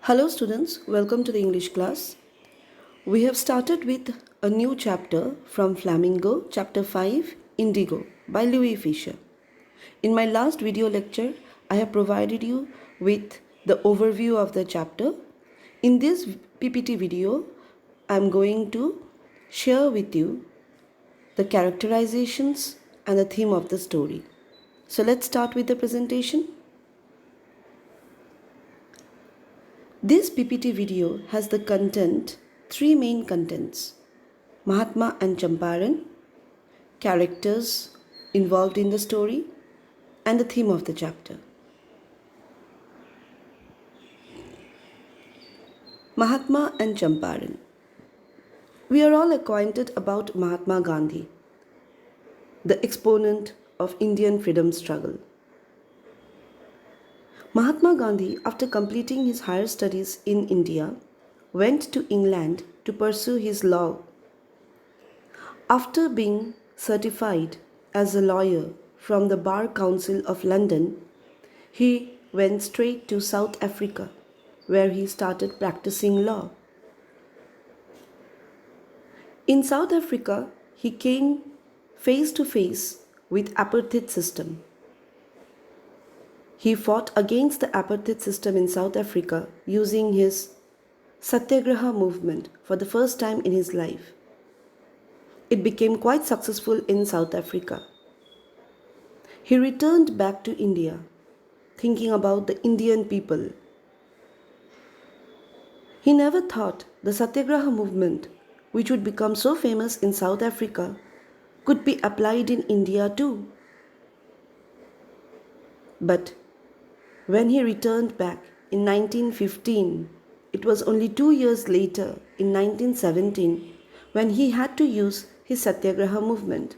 Hello students, welcome to the English class. We have started with a new chapter from Flamingo, chapter 5, Indigo by Louis Fisher. In my last video lecture, I have provided you with the overview of the chapter. In this PPT video, I am going to share with you the characterizations and the theme of the story. So let's start with the presentation. This PPT video has the content, three main contents: Mahatma and Champaran, characters involved in the story, and the theme of the chapter. Mahatma and Champaran. We are all acquainted about Mahatma Gandhi, the exponent of Indian freedom struggle. Mahatma Gandhi, after completing his higher studies in India, went to England to pursue his law. After being certified as a lawyer from the Bar Council of London, he went straight to South Africa, where he started practicing law. In South Africa, he came face to face with apartheid system. He fought against the apartheid system in South Africa using his Satyagraha movement for the first time in his life. It became quite successful in South Africa. He returned back to India, thinking about the Indian people. He never thought the Satyagraha movement, which would become so famous in South Africa, could be applied in India too. But when he returned back in 1915, it was only 2 years later, in 1917, when he had to use his Satyagraha movement.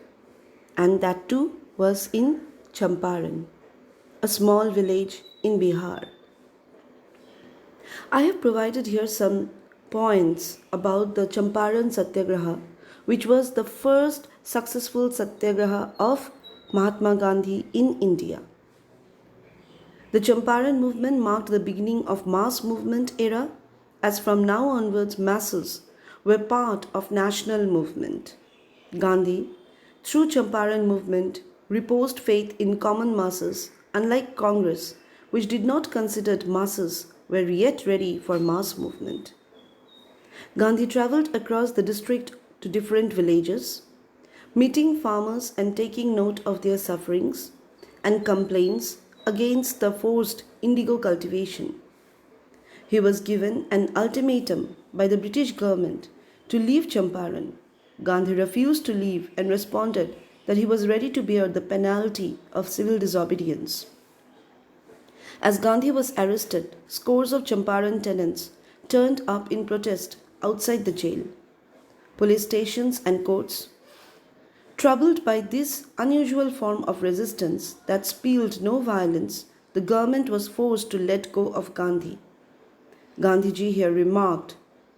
And that too was in Champaran, a small village in Bihar. I have provided here some points about the Champaran Satyagraha, which was the first successful Satyagraha of Mahatma Gandhi in India. The Champaran movement marked the beginning of mass movement era, as from now onwards masses were part of national movement. Gandhi, through Champaran movement, reposed faith in common masses, unlike Congress, which did not consider masses were yet ready for mass movement. Gandhi travelled across the district to different villages, meeting farmers and taking note of their sufferings and complaints against the forced indigo cultivation. He was given an ultimatum by the British government to leave Champaran. Gandhi refused to leave and responded that he was ready to bear the penalty of civil disobedience. As Gandhi was arrested, scores of Champaran tenants turned up in protest outside the jail, police stations and courts. Troubled by this unusual form of resistance that spilled no violence, the government was forced to let go of Gandhi. Gandhiji here remarked,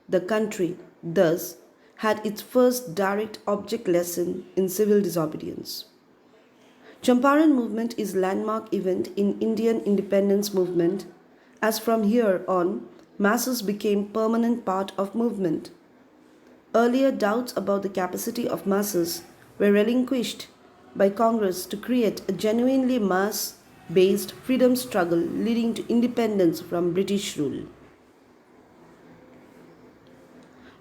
the country, thus, had its first direct object lesson in civil disobedience. Champaran movement is landmark event in Indian independence movement, as from here on, masses became permanent part of movement. Earlier doubts about the capacity of masses were relinquished by Congress to create a genuinely mass-based freedom struggle leading to independence from British rule.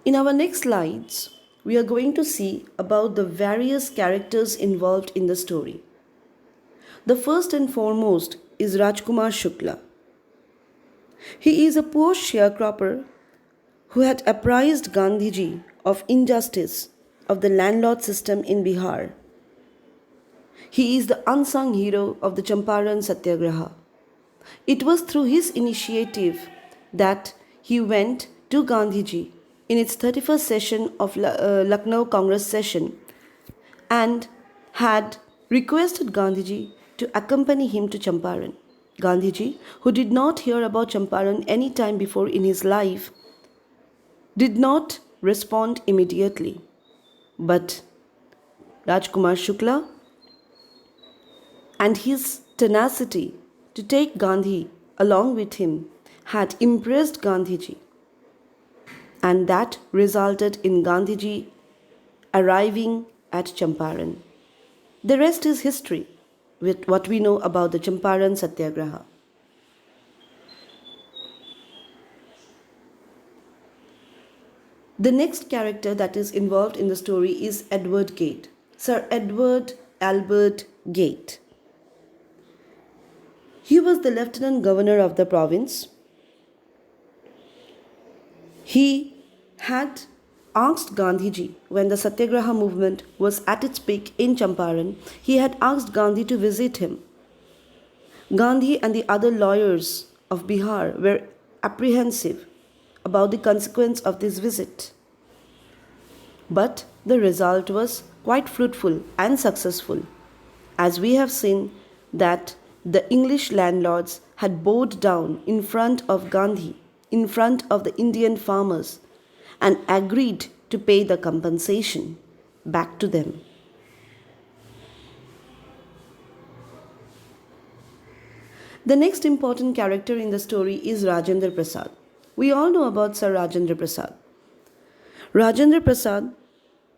In our next slides, we are going to see about the various characters involved in the story. The first and foremost is Raj Kumar Shukla. He is a poor sharecropper who had apprised Gandhiji of injustice of the landlord system in Bihar. He is the unsung hero of the Champaran Satyagraha. It was through his initiative that he went to Gandhiji in its 31st session of Lucknow Congress session and had requested Gandhiji to accompany him to Champaran. Gandhiji, who did not hear about Champaran any time before in his life, did not respond immediately. But Raj Kumar Shukla and his tenacity to take Gandhi along with him had impressed Gandhiji, and that resulted in Gandhiji arriving at Champaran. The rest is history with what we know about the Champaran Satyagraha. The next character that is involved in the story is Edward Gate, Sir Edward Albert Gate. He was the lieutenant governor of the province. He had asked Gandhiji, when the Satyagraha movement was at its peak in Champaran, he had asked Gandhi to visit him. Gandhi and the other lawyers of Bihar were apprehensive about the consequence of this visit. But the result was quite fruitful and successful, as we have seen that the English landlords had bowed down in front of Gandhi, in front of the Indian farmers, and agreed to pay the compensation back to them. The next important character in the story is Rajendra Prasad. We all know about Sir Rajendra Prasad. Rajendra Prasad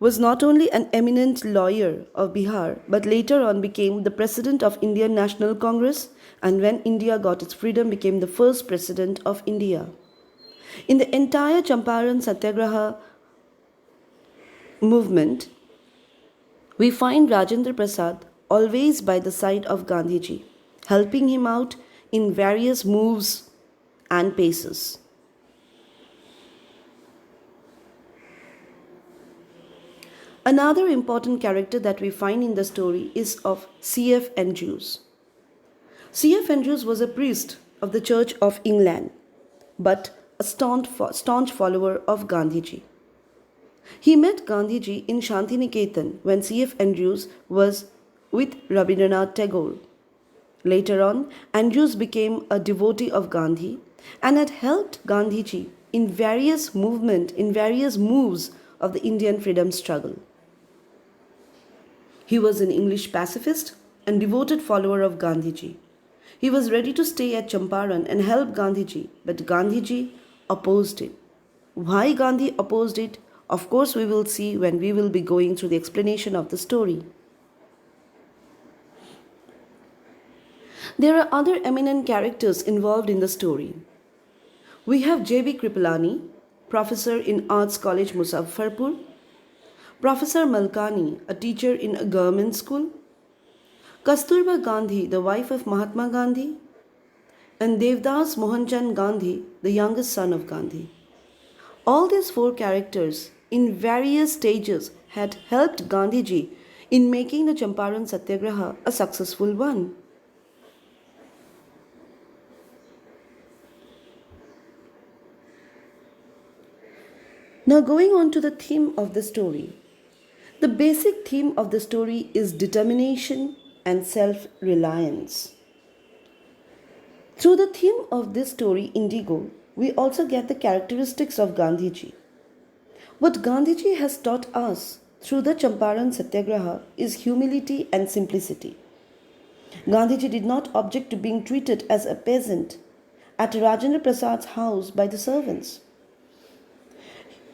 was not only an eminent lawyer of Bihar, but later on became the president of Indian National Congress, and when India got its freedom, became the first president of India. In the entire Champaran Satyagraha movement, we find Rajendra Prasad always by the side of Gandhiji, helping him out in various moves and paces. Another important character that we find in the story is of C.F. Andrews. C.F. Andrews was a priest of the Church of England, but a staunch follower of Gandhiji. He met Gandhiji in Shantiniketan when C.F. Andrews was with Rabindranath Tagore. Later on, Andrews became a devotee of Gandhi and had helped Gandhiji in various moves of the Indian freedom struggle. He was an English pacifist and devoted follower of Gandhiji. He was ready to stay at Champaran and help Gandhiji, but Gandhiji opposed it. Why Gandhi opposed it? Of course, we will see when we will be going through the explanation of the story. There are other eminent characters involved in the story. We have J.B. Kripalani, professor in Arts College, Muzaffarpur, Professor Malkani, a teacher in a government school, Kasturba Gandhi, the wife of Mahatma Gandhi, and Devdas Mohanchand Gandhi, the youngest son of Gandhi. All these four characters in various stages had helped Gandhiji in making the Champaran Satyagraha a successful one. Now going on to the theme of the story. The basic theme of the story is determination and self-reliance. Through the theme of this story, Indigo, we also get the characteristics of Gandhiji. What Gandhiji has taught us through the Champaran Satyagraha is humility and simplicity. Gandhiji did not object to being treated as a peasant at Rajendra Prasad's house by the servants.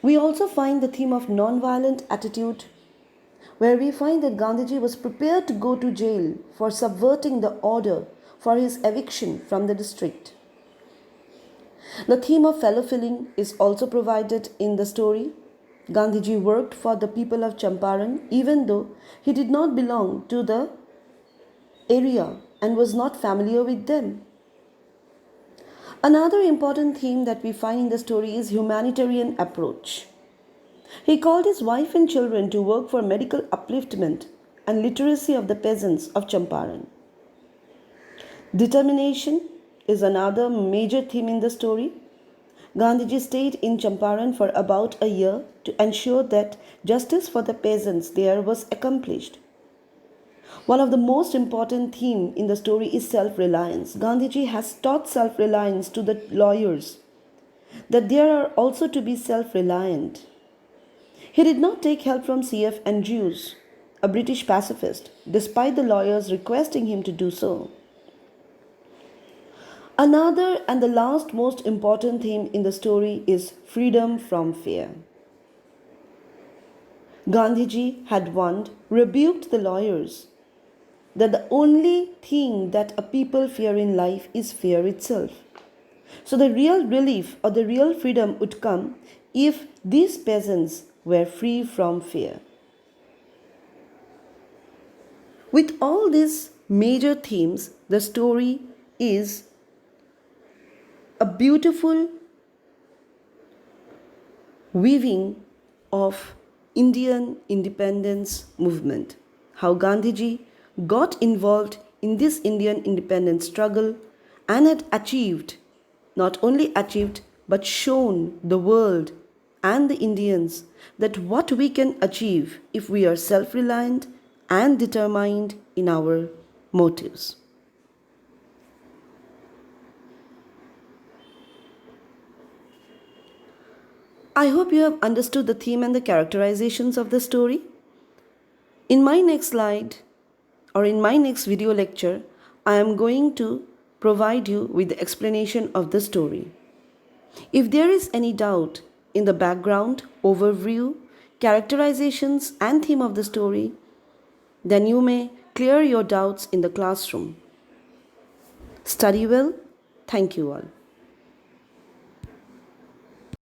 We also find the theme of non-violent attitude, where we find that Gandhiji was prepared to go to jail for subverting the order for his eviction from the district. The theme of fellow feeling is also provided in the story. Gandhiji worked for the people of Champaran even though he did not belong to the area and was not familiar with them. Another important theme that we find in the story is humanitarian approach. He called his wife and children to work for medical upliftment and literacy of the peasants of Champaran. Determination is another major theme in the story. Gandhiji stayed in Champaran for about a year to ensure that justice for the peasants there was accomplished. One of the most important themes in the story is self-reliance. Gandhiji has taught self-reliance to the lawyers, that they are also to be self-reliant. He did not take help from C.F. Andrews, a British pacifist, despite the lawyers requesting him to do so. Another and the last most important theme in the story is freedom from fear. Gandhiji had once rebuked the lawyers that the only thing that a people fear in life is fear itself. So the real relief or the real freedom would come if these peasants were free from fear. With all these major themes, the story is a beautiful weaving of Indian independence movement. How Gandhiji got involved in this Indian independence struggle and had achieved, not only achieved, but shown the world and the Indians that what we can achieve if we are self reliant and determined in our motives. I hope you have understood the theme and the characterizations of the story. In my next slide or in my next video lecture, I am going to provide you with the explanation of the story. If there is any doubt in the background, overview, characterizations, and theme of the story, then you may clear your doubts in the classroom. Study well. Thank you all.